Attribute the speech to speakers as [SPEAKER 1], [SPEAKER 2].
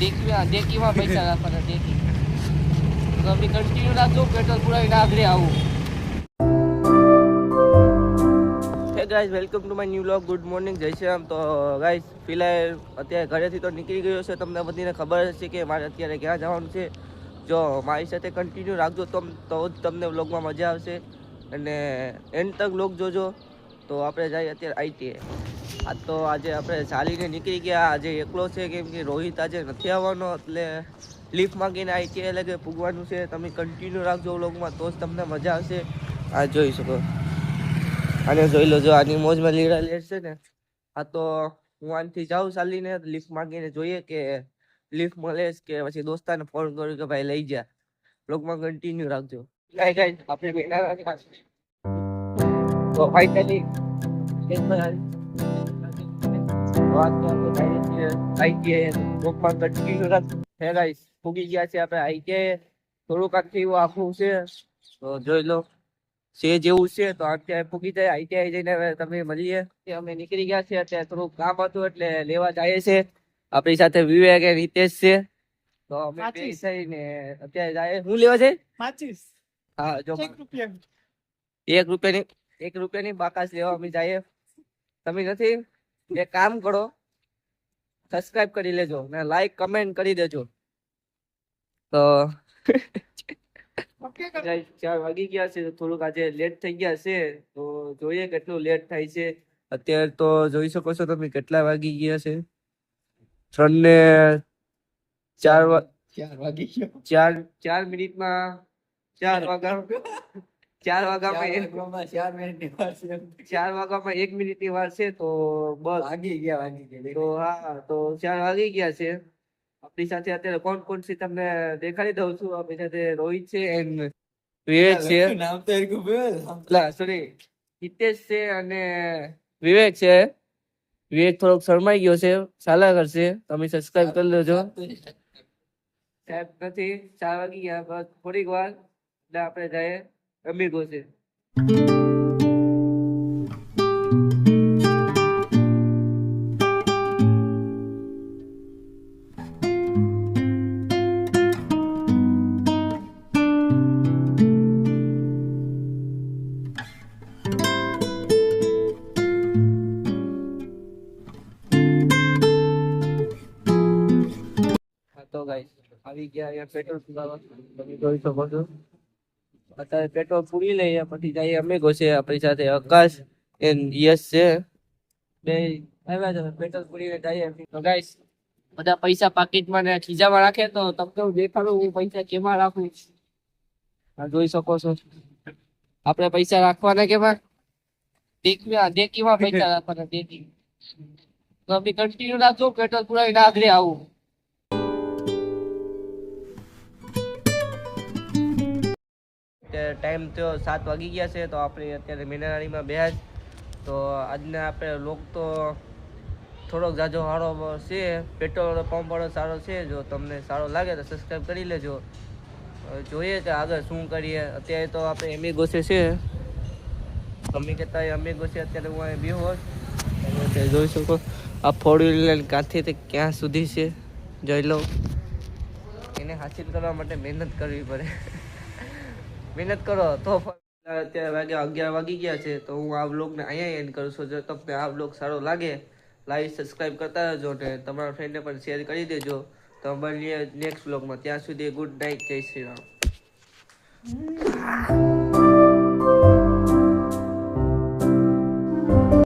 [SPEAKER 1] દેખીમાં પૈસા રાખવાના દેખી તો અમે કન્ટિન્યુ રાખજો પેટ્રોલ પુરાવીને આગળ આવું. Hey guys, welcome to my new vlog. Good morning, જય શ્રી રામ. તો ગાઈઝ, ફિલહાલ અત્યારે ઘરેથી તો નીકળી ગયો છે. તમને બધીને ખબર છે કે મારે અત્યારે ક્યાં જવાનું છે. જો મારી સાથે કન્ટિન્યુ રાખજો તો જ તમને વ્લોગમાં મજા આવશે અને એન્ડ તક વ્લોગ જોજો. તો આપણે જઈએ અત્યારે આઈટીઆઈ. તો આજે આપણે ચાલીને નીકળી ગયા. આજે એકલો છે કેમ કે રોહિત આજે નથી આવવાનો, એટલે લિફ્ટ માંગીને આઈટીઆઈ લગે પૂગવાનું છે. તમે કન્ટિન્યુ રાખજો વ્લોગમાં તો જ તમને મજા આવશે. આ જોઈ શકો, આને જોઈ લો, જો આની મોજમાં લીડા લેટ છે ને. આ તો હું આનથી જાઉં ચાલીને લિફ્ટ માંગીને, જોઈએ કે લિફ્ટ મળે કે પછી દોસ્તાને ફોન કરું કે ભાઈ લઈ જા. બ્લોગમાં કન્ટિન્યુ રાખજો. આપણે બેઠા તો ફાઇનલી પૂગી ગયા છે આપણે આઈટીઆઈ. થોડુંક આખી આખું છે તો જોઈ લો, છે જેવું છે. તો અત્યારે પૂગી જાય આઈટીઆઈ જઈને હવે તમે મળીએ. અમે નીકળી ગયા છે. અત્યારે થોડુંક કામ હતું એટલે લેવા જઈએ છે. આપણી સાથે વિવેક અને હિતેશ છે. તો અમે બે થઈને અત્યારે જાય. હું લેવા જાય માચીસ. હા, જો 1 રૂપિયાની બાકાસ લેવા અમે જઈએ. તમે નથી, એક કામ કરો, સબસ્ક્રાઇબ કરી લેજો ને લાઈક કમેન્ટ કરી દેજો. તો 4 વાગી ગયા છે. થોડુંક આજે લેટ થઈ ગયા છે તો જોઈએ કેટલું લેટ થાય છે. અત્યારે તો જોઈ શકો છો તમે કેટલા વાગી ગયા છે. 3 ને 4 વાગી ગયો. 4 મિનિટમાં 4 વાગ્યામાં 1 મિનિટની વાર છે. તો બસ વાગી ગયા. તો હા, તો 4 વાગી ગયા છે. આપણી સાથે અત્યારે કોણ કોણ છે તમને દેખાડી દઉં છું. આપણી સાથે રોહિત છે, વિવેક છે, સોરી હિતેશ છે અને વિવેક છે. વિવેક થોડોક શરમાઈ ગયો છે, ચાલા કરશે. તમે સબસ્ક્રાઇબ કરી લેજો. સાહેબ નથી, 4 વાગી ગયા. બસ થોડીક વાર એટલે આપણે જઈએ અમીગો છે. તો ગાઈસ, આવી ગયા અહીંયા પેટ્રોલ પુરાવા. તમે જોઈ શકો છો. અત્યારે પેટ્રોલ પૂરી લઈએ પછી જઈએ અમેગો છે. આપણી સાથે આકાશ એન્ડ યશ છે. બે આવ્યા છે પેટ્રોલ પૂરીને જઈએ. તો ગાઈસ, બધા પૈસા પાકીટમાં ને ખીજામાં રાખે તો તમને હું દેખાડું હું પૈસા કેમાં રાખું. આ જોઈ શકો છો. આપણે પૈસા રાખવાના કેમાં? દેખીમાં પૈસા રાખવાના દેખી. તો અમે કન્ટિન્યુ રાખજો પેટ્રોલ પુરાવીને આગળ આવું. ટાઈમ તો 7 વાગી ગયા છે. તો આપણે અત્યારે મીનારાણીમાં બેહ્યા જ. તો આજના આપણે લોક તો થોડોક જાજો સારો છે. પેટ્રોલ પંપ વાળો સારો છે. જો તમને સારો લાગે તો સબસ્ક્રાઈબ કરી લેજો. જોઈએ કે આગળ શું કરીએ. અત્યારે તો આપણે એમિગો છે મમ્મી કહેતા એમિગો છે. અત્યારે હું અહીં બેહો જોઈ શકો. આ 4 વ્હીલર ક્યાંથી ક્યાં સુધી છે જોઈ લો. એને હાસિલ કરવા માટે મહેનત કરવી પડે. મહેનત કરો તો. અત્યારે 11 વાગી ગયા છે. તો હું આ વ્લોગને અહીંયા એન્ડ કરું છું. જો તમને આ વ્લોગ સારો લાગે, લાઈક સબસ્ક્રાઈબ કરતા રહેજો ને તમારા ફ્રેન્ડને પણ શેર કરી દેજો. તો મળીએ નેક્સ્ટ વ્લોગમાં. ત્યાં સુધી ગુડ નાઇટ, જય શ્રી રામ.